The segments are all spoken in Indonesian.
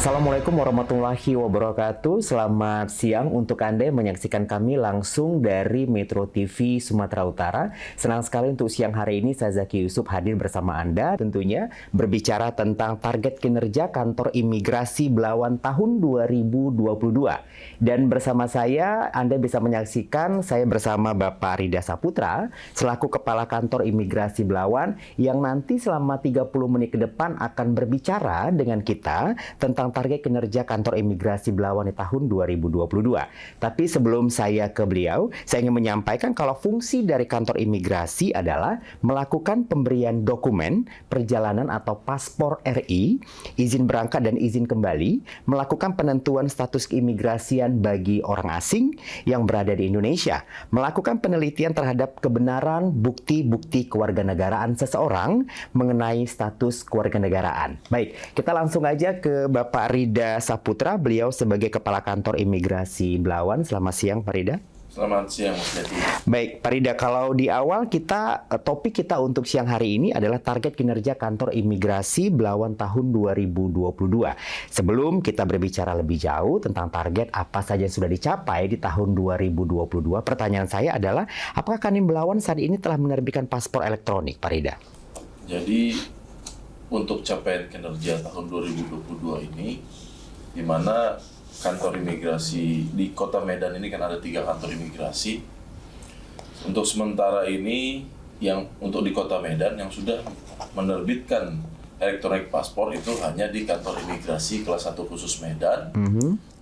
Assalamualaikum warahmatullahi wabarakatuh. Selamat siang untuk Anda yang menyaksikan kami langsung dari Metro TV Sumatera Utara. Senang sekali untuk siang hari ini saya Zaki Yusuf hadir bersama Anda tentunya berbicara tentang target kinerja kantor imigrasi Belawan tahun 2022. Dan bersama saya Anda bisa menyaksikan saya bersama Bapak Rida Saputra selaku Kepala Kantor Imigrasi Belawan yang nanti selama 30 menit ke depan akan berbicara dengan kita tentang target kinerja kantor imigrasi Belawan di tahun 2022. Tapi sebelum saya ke beliau, saya ingin menyampaikan kalau fungsi dari kantor imigrasi adalah melakukan pemberian dokumen perjalanan atau paspor RI, izin berangkat dan izin kembali, melakukan penentuan status keimigrasian bagi orang asing yang berada di Indonesia, melakukan penelitian terhadap kebenaran bukti-bukti kewarganegaraan seseorang mengenai status kewarganegaraan. Baik, kita langsung aja ke Bapak Rida Saputra, beliau sebagai Kepala Kantor Imigrasi Belawan. Selamat siang, Pak Rida. Selamat siang, Mas Jati. Baik, Pak Rida, kalau di awal topik kita untuk siang hari ini adalah target kinerja kantor imigrasi Belawan tahun 2022. Sebelum kita berbicara lebih jauh tentang target apa saja yang sudah dicapai di tahun 2022, pertanyaan saya adalah, apakah Kanwil Belawan saat ini telah menerbitkan paspor elektronik, Pak Rida? Jadi, untuk capaian kinerja tahun 2022 ini, di mana kantor imigrasi di Kota Medan ini kan ada 3 kantor imigrasi. Untuk sementara ini, yang untuk di Kota Medan yang sudah menerbitkan elektronik paspor itu hanya di kantor imigrasi kelas 1 khusus Medan,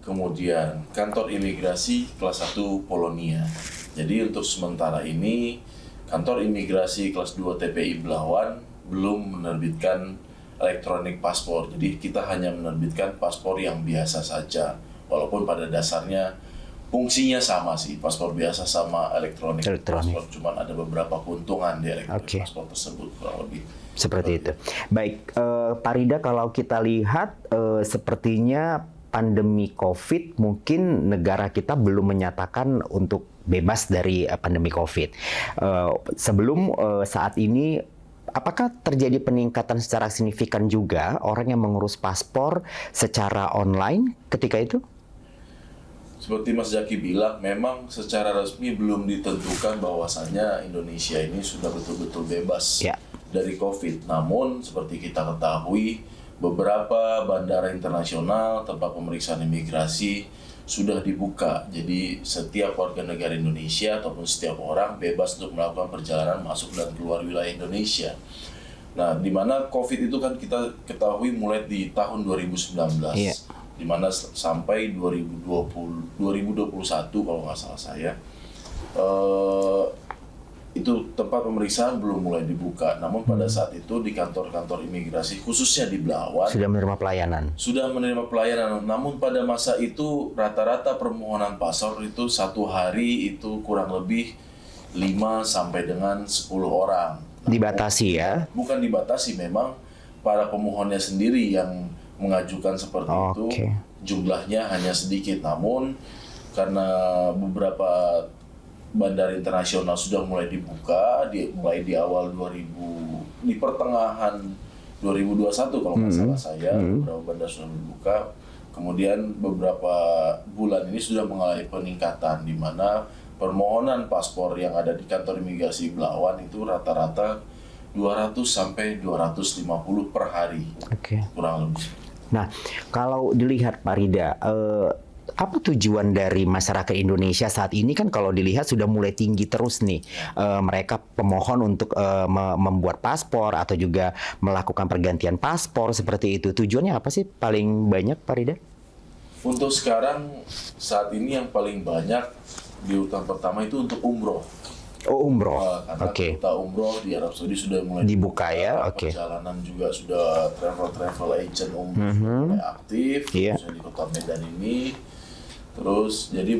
kemudian kantor imigrasi kelas 1 Polonia. Jadi untuk sementara ini, kantor imigrasi kelas 2 TPI Belawan belum menerbitkan elektronik paspor. Jadi kita hanya menerbitkan paspor yang biasa saja. Walaupun pada dasarnya fungsinya sama sih, paspor biasa sama elektronik. Paspor, cuman ada beberapa keuntungan di elektronik paspor tersebut kurang lebih. Seperti itu. Baik, Pak Rida, kalau kita lihat sepertinya pandemi COVID mungkin negara kita belum menyatakan untuk bebas dari pandemi COVID. Sebelum saat ini, apakah terjadi peningkatan secara signifikan juga orang yang mengurus paspor secara online ketika itu? Seperti Mas Zaki bilang, memang secara resmi belum ditentukan bahwasannya Indonesia ini sudah betul-betul bebas dari COVID. Namun, seperti kita ketahui, beberapa bandara internasional, tempat pemeriksaan imigrasi sudah dibuka. Jadi, setiap warga negara Indonesia ataupun setiap orang bebas untuk melakukan perjalanan masuk dan keluar wilayah Indonesia. Nah, di mana COVID itu kan kita ketahui mulai di tahun 2019. Di mana sampai 2021 kalau nggak salah saya, itu tempat pemeriksaan belum mulai dibuka. Namun pada saat itu di kantor-kantor imigrasi khususnya di Belawan sudah menerima pelayanan. Namun pada masa itu rata-rata permohonan paspor itu satu hari itu kurang lebih 5 sampai dengan 10 orang. Dibatasi ya? Bukan dibatasi, memang para pemohonnya sendiri yang mengajukan seperti itu, jumlahnya hanya sedikit. Namun karena beberapa bandara internasional sudah mulai dibuka, mulai di awal di pertengahan 2021 kalau nggak salah saya, beberapa bandara sudah dibuka. Kemudian beberapa bulan ini sudah mengalami peningkatan, di mana permohonan paspor yang ada di kantor imigrasi Belawan itu rata-rata 200 sampai 250 per hari, kurang lebih. Nah, kalau dilihat Pak Rida, apa tujuan dari masyarakat Indonesia saat ini? Kan kalau dilihat sudah mulai tinggi terus nih, mereka pemohon untuk membuat paspor atau juga melakukan pergantian paspor seperti itu. Tujuannya apa sih paling banyak, Pak Rida? Untuk sekarang, saat ini yang paling banyak di urutan pertama itu untuk umroh. Oh, umroh. Karena kita umroh di Arab Saudi sudah mulai dibuka ya. Perjalanan juga sudah travel agent mulai aktif, khususnya di Kota Medan ini. Terus jadi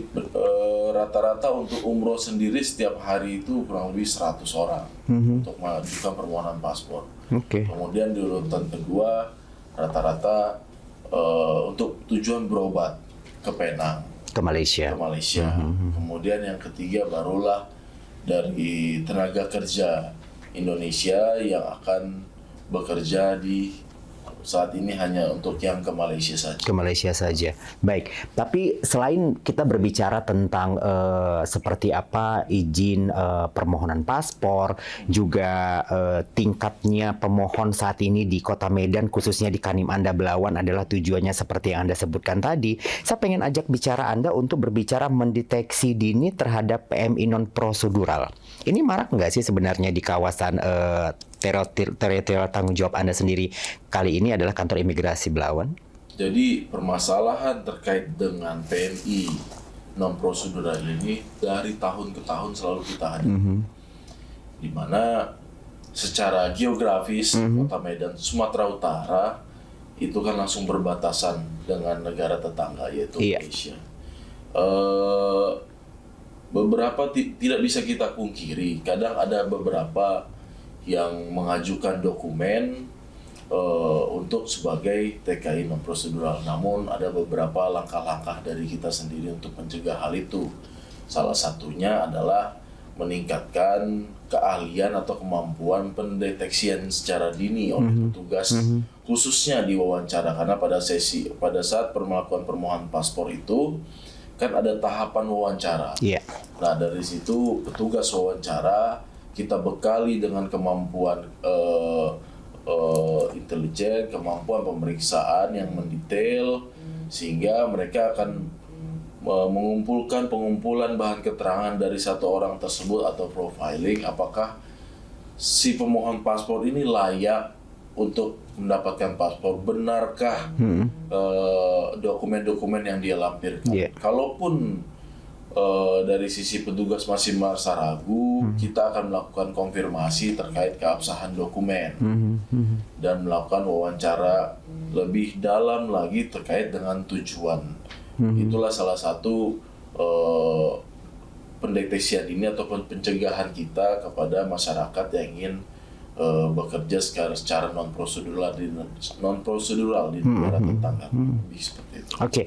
rata-rata untuk umroh sendiri setiap hari itu kurang lebih 100 orang untuk mengajukan permohonan paspor. Kemudian di urutan kedua rata-rata untuk tujuan berobat ke Penang, ke Malaysia. Kemudian yang ketiga barulah dari tenaga kerja Indonesia yang akan bekerja di saat ini hanya untuk yang ke Malaysia saja. Ke Malaysia saja. Baik, tapi selain kita berbicara tentang seperti apa izin permohonan paspor, juga tingkatnya pemohon saat ini di Kota Medan, khususnya di Kanim Anda Belawan adalah tujuannya seperti yang Anda sebutkan tadi. Saya pengen ajak bicara Anda untuk berbicara mendeteksi dini terhadap PMI non prosedural. Ini marak nggak sih sebenarnya di kawasan teritorial tanggung jawab Anda sendiri kali ini adalah kantor imigrasi Belawan? Jadi permasalahan terkait dengan PMI non prosedural ini dari tahun ke tahun selalu kita hadapi. Di mana secara geografis Kota Medan, Sumatera Utara itu kan langsung berbatasan dengan negara tetangga yaitu Malaysia. Beberapa tidak bisa kita pungkiri, kadang ada beberapa yang mengajukan dokumen untuk sebagai TKI non prosedural. Namun ada beberapa langkah-langkah dari kita sendiri untuk mencegah hal itu. Salah satunya adalah meningkatkan keahlian atau kemampuan pendeteksian secara dini oleh petugas, khususnya di wawancara, karena pada saat melakukan permohonan paspor itu kan ada tahapan wawancara. Nah, dari situ petugas wawancara kita bekali dengan kemampuan intelijen, kemampuan pemeriksaan yang mendetail, sehingga mereka akan mengumpulkan pengumpulan bahan keterangan dari satu orang tersebut atau profiling, apakah si pemohon paspor ini layak untuk mendapatkan paspor, benarkah dokumen-dokumen yang dia lampirkan. Kalaupun dari sisi petugas masih merasa ragu, kita akan melakukan konfirmasi terkait keabsahan dokumen dan melakukan wawancara lebih dalam lagi terkait dengan tujuan. Itulah salah satu pendeteksian ini ataupun pencegahan kita kepada masyarakat yang ingin bekerja secara non prosedural di negara tetangga. Seperti itu. Oke,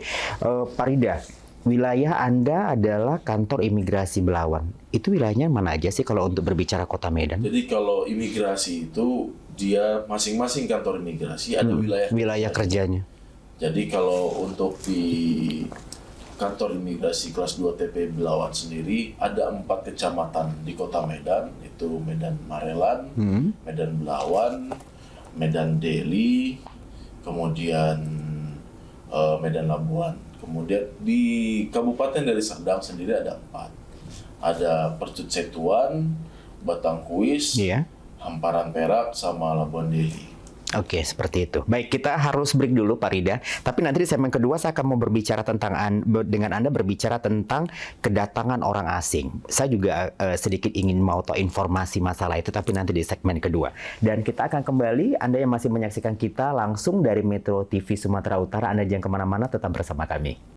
Pak Rida. Wilayah Anda adalah kantor imigrasi Belawan. Itu wilayahnya mana aja sih kalau untuk berbicara Kota Medan? Jadi kalau imigrasi itu dia masing-masing kantor imigrasi ada wilayah kerjanya. Jadi kalau untuk di kantor imigrasi kelas 2 TP Belawan sendiri ada 4 kecamatan di Kota Medan, itu Medan Marelan, Medan Belawan, Medan Deli, kemudian Medan Labuan. Kemudian di Kabupaten Deli Serdang sendiri ada 4. Ada Percut Setuan, Batangkuis, Hamparan Perak, sama Labuan Deli. Oke, seperti itu. Baik, kita harus break dulu Pak Rida. Tapi nanti di segmen kedua saya akan mau berbicara tentang dengan Anda berbicara tentang kedatangan orang asing. Saya juga sedikit ingin mau tahu informasi masalah itu, tapi nanti di segmen kedua. Dan kita akan kembali, Anda yang masih menyaksikan kita langsung dari Metro TV Sumatera Utara, Anda jangan kemana-mana, tetap bersama kami.